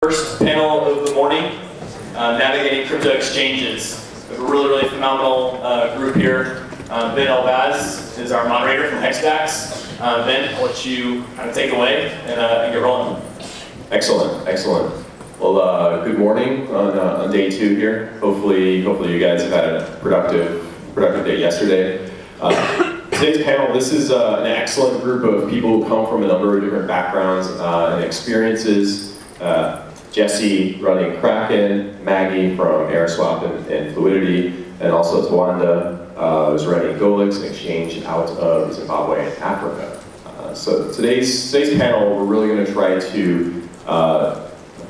First panel of the morning, navigating crypto exchanges. We have a really phenomenal group here. Ben Elbaz is our moderator from XDAX. Ben, I'll let you kind of take it away and get rolling. Excellent. Well, good morning on day 2 here. Hopefully you guys have had a productive day yesterday. Today's panel, this is an excellent group of people who come from a number of different backgrounds and experiences. Jesse running Kraken, Maggie from AirSwap and Fluidity, and also Tawanda who's running Golix, an exchange out of Zimbabwe and Africa. So today's panel, we're really going to try to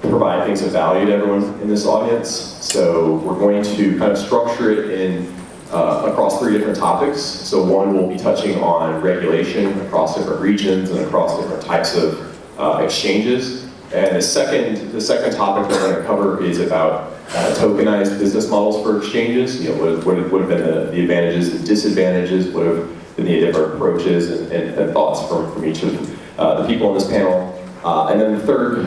provide things of value to everyone in this audience. So we're going to kind of structure it across 3 different topics. So one will be touching on regulation across different regions and across different types of exchanges. And the second topic that we're going to cover is about tokenized business models for exchanges. You know, what have been the advantages, the disadvantages, what have been the different approaches and thoughts from each of the people in this panel. And then the third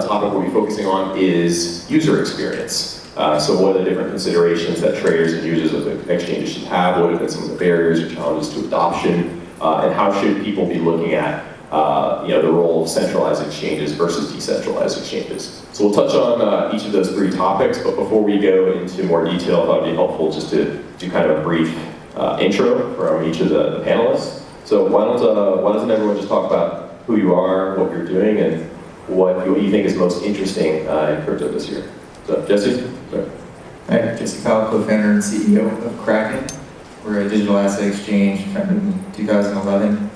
topic we'll be focusing on is user experience. So what are the different considerations that traders and users of exchanges should have? What have been some of the barriers or challenges to adoption? And how should people be looking at the role of centralized exchanges versus decentralized exchanges? So we'll touch on each of those 3 topics, but before we go into more detail, I thought it'd be helpful just to do kind of a brief intro from each of the panelists. So why doesn't everyone just talk about who you are, what you're doing, and what you think is most interesting in crypto this year? So Jesse? Hi, Jesse Powell, co-founder and CEO of Kraken. We're a digital asset exchange founded in 2011.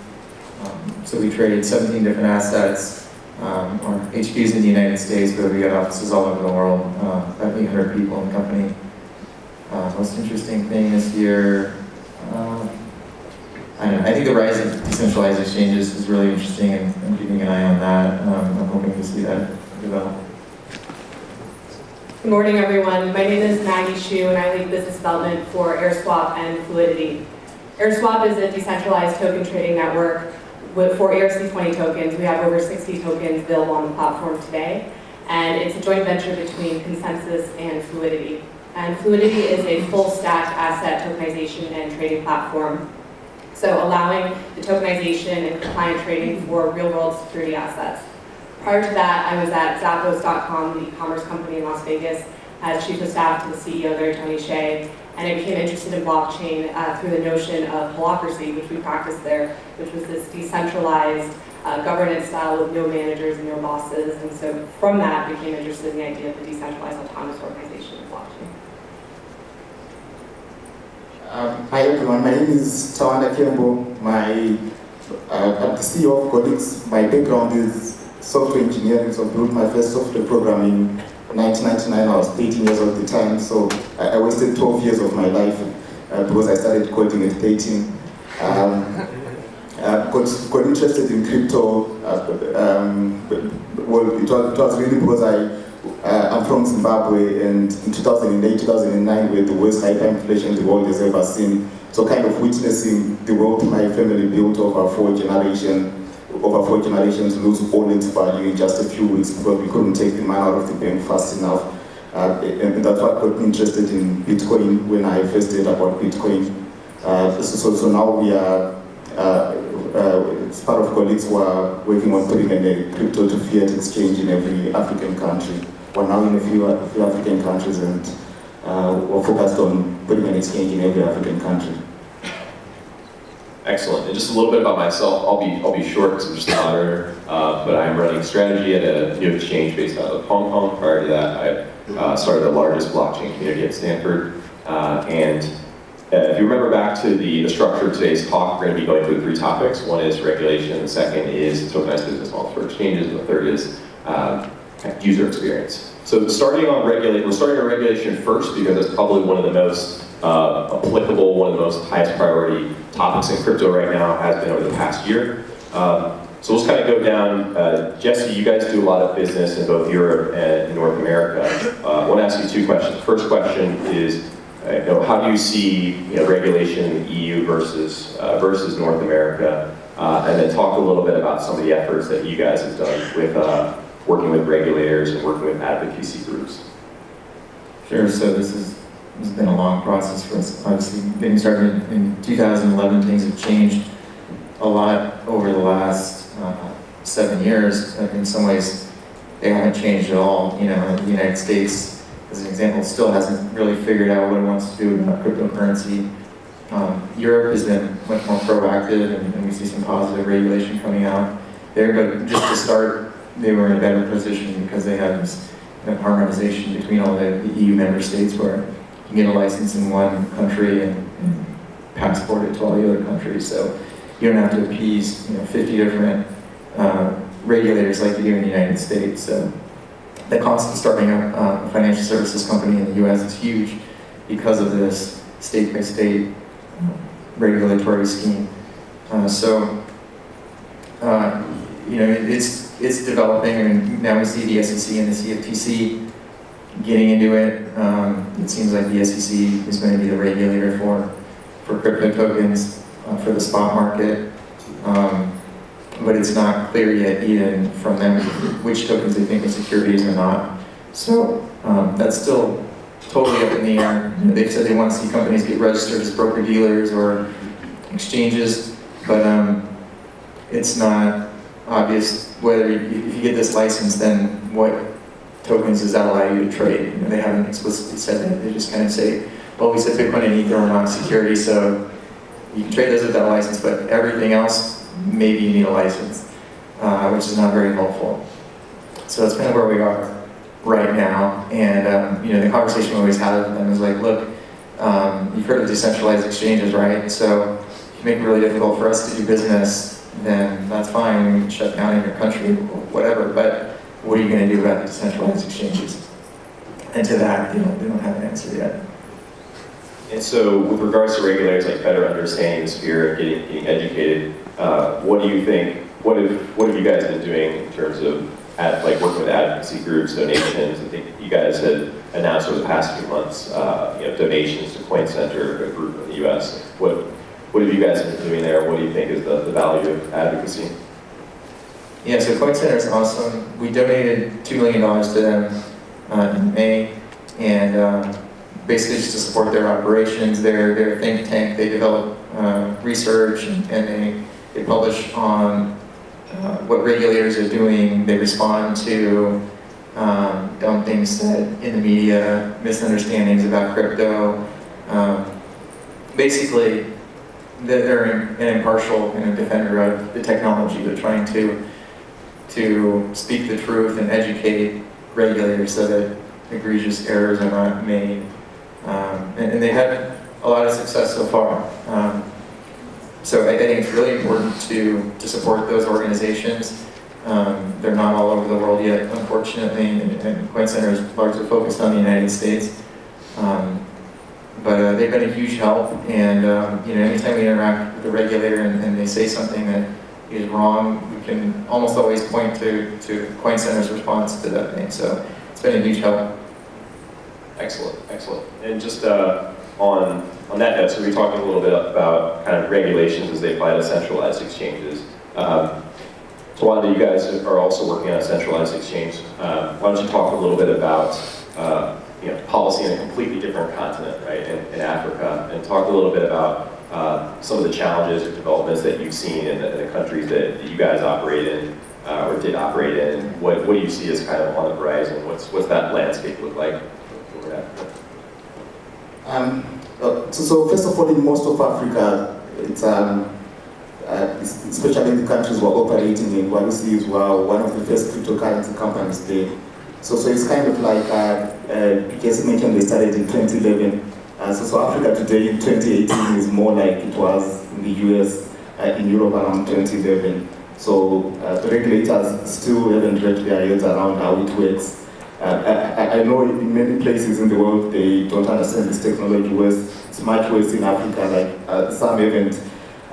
So we traded 17 different assets. Our HQ is in the United States, but we got offices all over the world, about 800 people in the company. Most interesting thing this year, I think the rise of decentralized exchanges is really interesting, and I'm keeping an eye on that. I'm hoping to see that develop. Good morning, everyone. My name is Maggie Shu, and I lead business development for AirSwap and Fluidity. AirSwap is a decentralized token trading network for ERC20 tokens. We have over 60 tokens available on the platform today, and it's a joint venture between Consensus and Fluidity. And Fluidity is a full-stack asset tokenization and trading platform, so allowing the tokenization and compliant trading for real-world security assets. Prior to that, I was at Zappos.com, the e-commerce company in Las Vegas, as chief of staff to the CEO there, Tony Hsieh, and I became interested in blockchain through the notion of holacracy, which we practiced there, which was this decentralized governance style with no managers and no bosses. And so from that, I became interested in the idea of the decentralized autonomous organization of blockchain. Hi everyone, my name is Tawanda Kembo. I'm the CEO of Golix. My background is software engineering, so I built my first software program in 1999. I was 18 years old at the time, so I wasted 12 years of my life because I started coding at 13. Got interested in crypto. Well, it was really because I'm from Zimbabwe, and in 2008, 2009, we had the worst hyperinflation the world has ever seen. So kind of witnessing the wealth my family built over 4 generations lose all its value in just a few weeks because we couldn't take the money out of the bank fast enough. And that's what got me interested in Bitcoin when I first heard about Bitcoin. So now we are, as part of colleagues who are working on putting a crypto to fiat exchange in every African country. We're now in a few African countries, and we're focused on putting an exchange in every African country. Excellent. And just a little bit about myself. I'll be short because I'm just a moderator, but I'm running strategy at a new exchange based out of Hong Kong. Prior to that, I started the largest blockchain community at Stanford. If you remember back to the structure of today's talk, we're going to be going through 3 topics. One is regulation, the second is tokenized business models for exchanges, and the third is user experience. So we're starting on regulation first because it's probably one of the most applicable, one of the most highest priority topics in crypto right now, has been over the past year. So let's kind of go down. Jesse, you guys do a lot of business in both Europe and North America. I want to ask you 2 questions. The first question is, how do you see regulation in the EU versus North America? And then talk a little bit about some of the efforts that you guys have done with working with regulators and working with advocacy groups? Sure. So this has been a long process for us. Obviously, getting started in 2011, things have changed a lot over the last 7 years. In some ways, they haven't changed at all. You know, the United States, as an example, still hasn't really figured out what it wants to do about cryptocurrency. Europe has been much more proactive, and we see some positive regulation coming out there. But just to start, they were in a better position because they had this harmonization between all the EU member states, where you can get a license in one country and passport it to all the other countries. So you don't have to appease 50 different regulators like you do in the United States. So the cost of starting a financial services company in the US is huge because of this state-by-state regulatory scheme. It's developing, and now we see the SEC and the CFTC getting into it. It seems like the SEC is going to be the regulator for crypto tokens for the spot market. But it's not clear yet even from them which tokens they think are securities or not. So that's still totally up in the air. They've said they want to see companies get registered as broker-dealers or exchanges, but it's not obvious whether if you get this license, then what tokens does that allow you to trade. They haven't explicitly said that. They just kind of say, well, we said Bitcoin and Ether are not securities, so you can trade those without a license, but everything else, maybe you need a license, which is not very helpful. So that's kind of where we are right now. And the conversation we always had with them is like, look, you've heard of decentralized exchanges, right? So if you make it really difficult for us to do business, then that's fine. We can shut down in your country or whatever. But what are you going to do about the decentralized exchanges? And to that, they don't have an answer yet. And so with regards to regulators, like better understanding the sphere and getting educated, what do you think, what have you guys been doing in terms of working with advocacy groups, donations? I think you guys had announced over the past few months, donations to Coin Center, a group in the US. What have you guys been doing there? What do you think is the value of advocacy? Yeah, so Coin Center is awesome. We donated $2 million to them in May, and basically just to support their operations. They're a think tank. They develop research, and they publish on what regulators are doing. They respond to dumb things said in the media, misunderstandings about crypto. Basically, they're an impartial defender of the technology. They're trying to speak the truth and educate regulators so that egregious errors are not made. And they had a lot of success so far. So I think it's really important to support those organizations. They're not all over the world yet, unfortunately, and Coin Center is largely focused on the United States. But they've been a huge help, and anytime we interact with the regulator and they say something that is wrong, we can almost always point to Coin Center's response to that thing. So it's been a huge help. Excellent. And just on that note, so we were talking a little bit about kind of regulations as they apply to centralized exchanges. Tawanda, you guys are also working on a centralized exchange. Why don't you talk a little bit about policy in a completely different continent, right, in Africa, and talk a little bit about some of the challenges or developments that you've seen in the countries that you guys operate in or did operate in. What do you see as kind of on the horizon? What's that landscape look like for Africa? So first of all, in most of Africa, it's especially in the countries we're operating in, what we see is one of the first cryptocurrency companies there. So it's kind of like, Jesse mentioned, they started in 2011. So Africa today in 2018 is more like it was in the US, in Europe around 2011. So the regulators still haven't wrapped their heads around how it works. I know in many places in the world they don't understand this technology. It's much worse in Africa. Like some haven't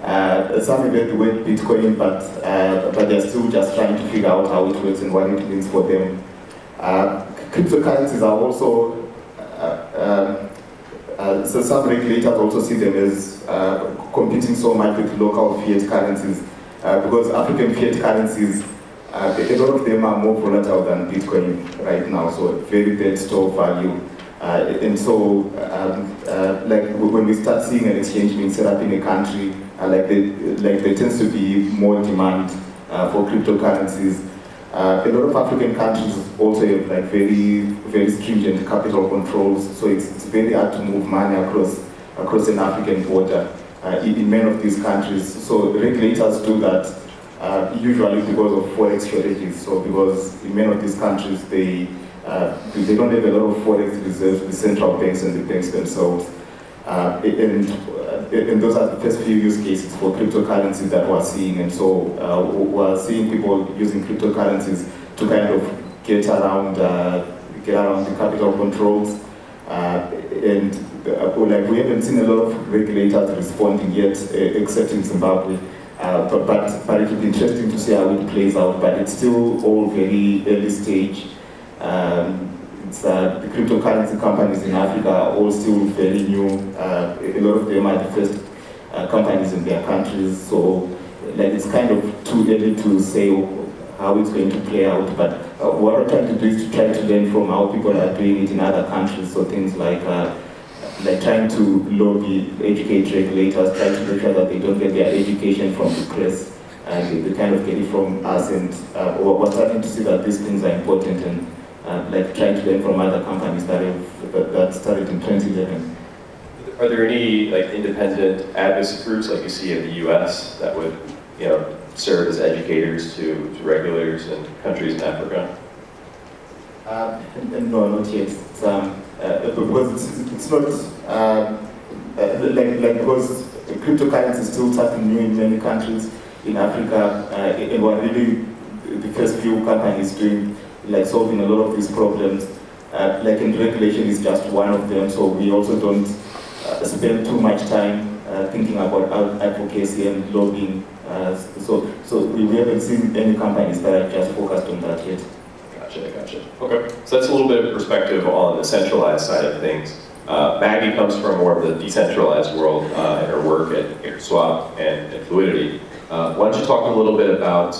the word Bitcoin, but they're still just trying to figure out how it works and what it means for them. Cryptocurrencies are also, so some regulators also see them as competing so much with local fiat currencies, because African fiat currencies a lot of them are more volatile than Bitcoin right now, so very bad store value. And so, like when we start seeing an exchange being set up in a country, there tends to be more demand for cryptocurrencies. A lot of African countries also have like very stringent capital controls, so it's very hard to move money across an African border in many of these countries. So regulators do that usually because of forex strategies. So because in many of these countries they don't have a lot of forex reserves, the central banks and the banks themselves. And those are the first few use cases for cryptocurrencies that we're seeing. And so we're seeing people using cryptocurrencies to kind of get around the capital controls. Like we haven't seen a lot of regulators responding yet, except in Zimbabwe. But it will be interesting to see how it plays out. But it's still all very early stage. The cryptocurrency companies in Africa are all still very new. A lot of them are the first companies in their countries. So like it's kind of too early to say how it's going to play out. But what we're trying to do is to try to learn from how people are doing it in other countries. So things like trying to lobby, educate regulators, trying to make sure that they don't get their education from the press. And they kind of get it from us. And we're starting to see that these things are important and like trying to learn from other companies that started in 2011. Are there any like independent advocacy groups like you see in the U.S. that would, serve as educators to regulators in countries in Africa? No, not yet. Because it's not because cryptocurrency is still something new in many countries in Africa, and we're really the first few companies doing solving a lot of these problems. And regulation is just one of them, so we also don't spend too much time thinking about advocacy and lobbying. So we haven't seen any companies that are just focused on that yet. Gotcha. Okay, so that's a little bit of perspective on the centralized side of things. Maggie comes from more of the decentralized world in her work at AirSwap and Fluidity. Why don't you talk a little bit about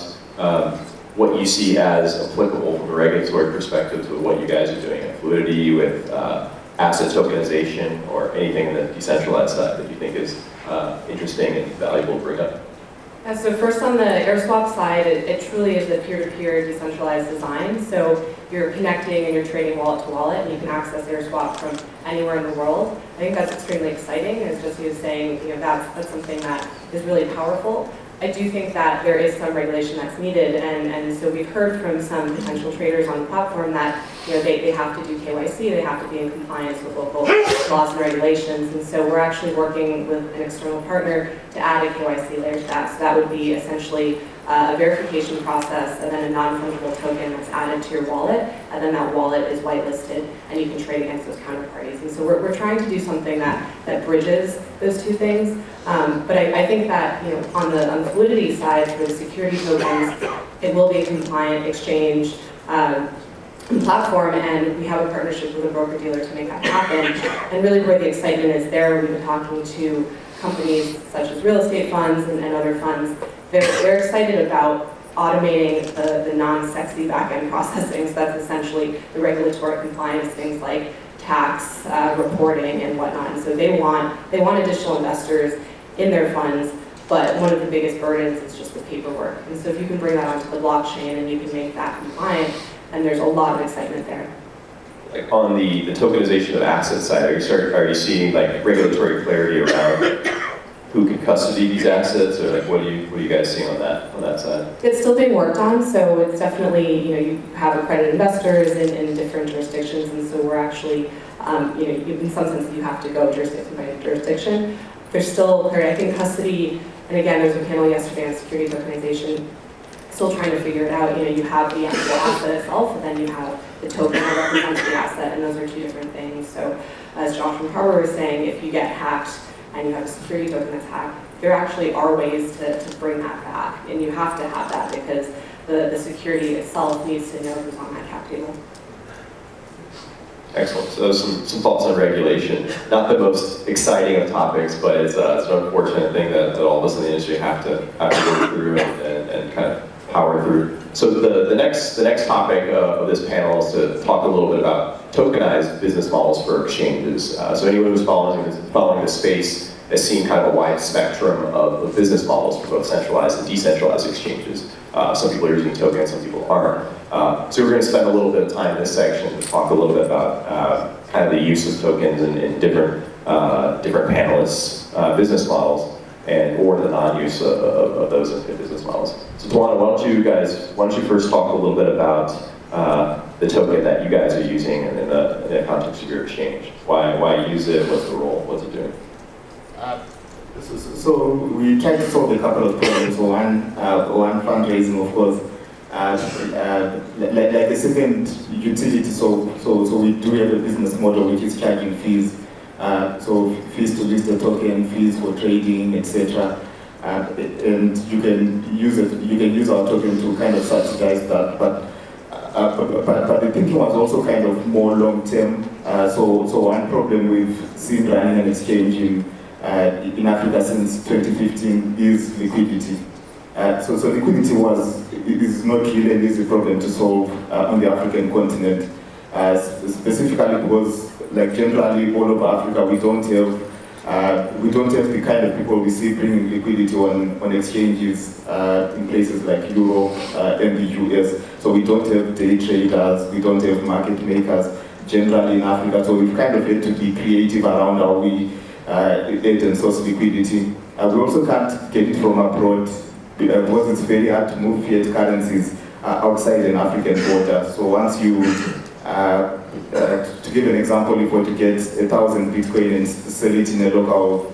what you see as applicable from a regulatory perspective to what you guys are doing at Fluidity with asset tokenization or anything in the decentralized side that you think is interesting and valuable to bring up? Yeah, so first on the AirSwap side, it truly is a peer-to-peer decentralized design. So you're connecting and you're trading wallet to wallet, and you can access AirSwap from anywhere in the world. I think that's extremely exciting. As Jesse was saying, that's something that is really powerful. I do think that there is some regulation that's needed, and so we've heard from some potential traders on the platform that they have to do KYC, they have to be in compliance with local laws and regulations, and so we're actually working with an external partner to add a KYC layer to that. So that would be essentially a verification process and then a non-fungible token that's added to your wallet, and then that wallet is whitelisted and you can trade against those counterparties. And so we're trying to do something that bridges those two things. But I think that on the Fluidity side, for the security tokens, it will be a compliant exchange platform, and we have a partnership with a broker-dealer to make that happen. And really where the excitement is there, we've been talking to companies such as real estate funds and other funds. They're excited about automating the non-sexy back-end processing. So that's essentially the regulatory compliance, things like tax reporting and whatnot. And so they want additional investors in their funds, but one of the biggest burdens is just the paperwork. And so if you can bring that onto the blockchain and you can make that compliant, then there's a lot of excitement there. Like on the tokenization of asset side, are you seeing regulatory clarity around who can custody these assets, or what are you guys seeing on that side? It's still being worked on, so it's definitely, you have accredited investors in different jurisdictions, and so we're actually, in some sense you have to go jurisdiction by jurisdiction. There's still, I think, custody, and again, there was a panel yesterday on security tokenization, still trying to figure it out. You have the actual asset itself, and then you have the token that represents the asset, and those are two different things. So as Josh from Harvard was saying, if you get hacked and you have a security token that's hacked, there actually are ways to bring that back, and you have to have that because the security itself needs to know who's on that cap table. Excellent. So some thoughts on regulation. Not the most exciting of topics, but it's an unfortunate thing that all of us in the industry have to go through and kind of power through. So the next topic of this panel is to talk a little bit about tokenized business models for exchanges. So anyone who's following the space has seen kind of a wide spectrum of business models for both centralized and decentralized exchanges. Some people are using tokens, some people aren't. So we're going to spend a little bit of time in this section to talk a little bit about kind of the use of tokens in different panelists' business models, or the non-use of those in business models. So Tawana, why don't you first talk a little bit about the token that you guys are using in the context of your exchange? Why use it? What's the role? What's it doing? So we tried to solve a couple of problems. So one fundraising, of course, like the second utility. So we do have a business model which is charging fees. So fees to list a token, fees for trading, etc. And you can use our token to kind of subsidize that. But the thinking was also kind of more long term. So one problem we've seen running an exchange in Africa since 2015 is liquidity. So liquidity is not really an easy problem to solve on the African continent, specifically because, like, generally all over Africa we don't have the kind of people we see bringing liquidity on exchanges in places like Europe and the US. So we don't have day traders, we don't have market makers generally in Africa. So we've kind of had to be creative around how we add and source liquidity. We also can't get it from abroad because it's very hard to move fiat currencies outside an African border. So once you, to give an example, if we were to get 1,000 Bitcoin and sell it in a local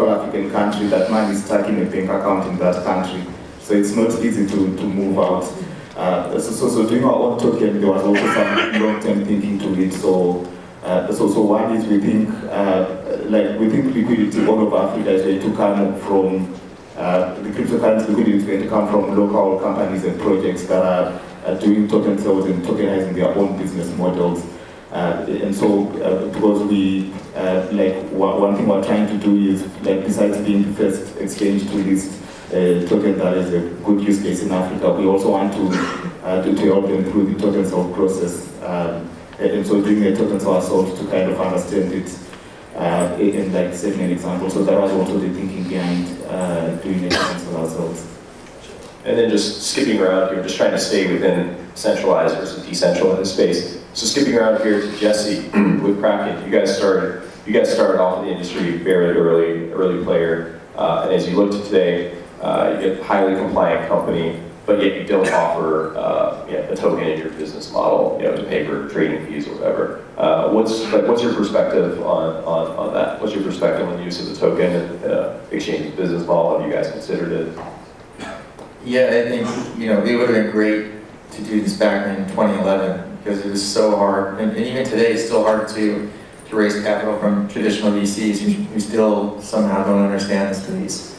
African country, that money is stuck in a bank account in that country. So it's not easy to move out. So doing our own token, there was also some long-term thinking to it. So one is we think liquidity all over Africa is going to come from the cryptocurrency liquidity is going to come from local companies and projects that are doing token sales and tokenizing their own business models. And so because we one thing we're trying to do is, like, besides being the first exchange to list a token that is a good use case in Africa, we also want to help them through the token sale process. And so doing a token sale ourselves to kind of understand it and, like, setting an example. So that was also the thinking behind doing a token sale ourselves. And then just skipping around here, just trying to stay within centralized versus decentralized space. So skipping around here to Jesse with Kraken, you guys started off in the industry very early player, and as you look to today, you get a highly compliant company, but yet you don't offer a token in your business model, to pay for trading fees or whatever. What's your perspective on that? What's your perspective on the use of the token and exchange business model? Have you guys considered it? Yeah, I think, it would have been great to do this back in 2011 because it was so hard, and even today it's still hard to raise capital from traditional VCs who still somehow don't understand the space.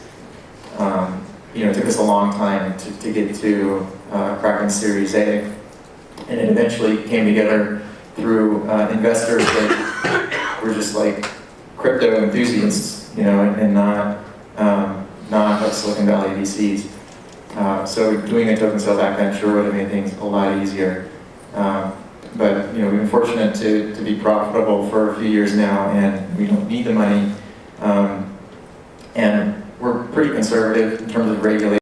It took us a long time to get to Kraken Series A, and it eventually came together through investors that were just like crypto enthusiasts, and not like Silicon Valley VCs. So doing a token sale back then sure would have made things a lot easier. But we've been fortunate to be profitable for a few years now, and we don't need the money. And we're pretty conservative in terms of regulation.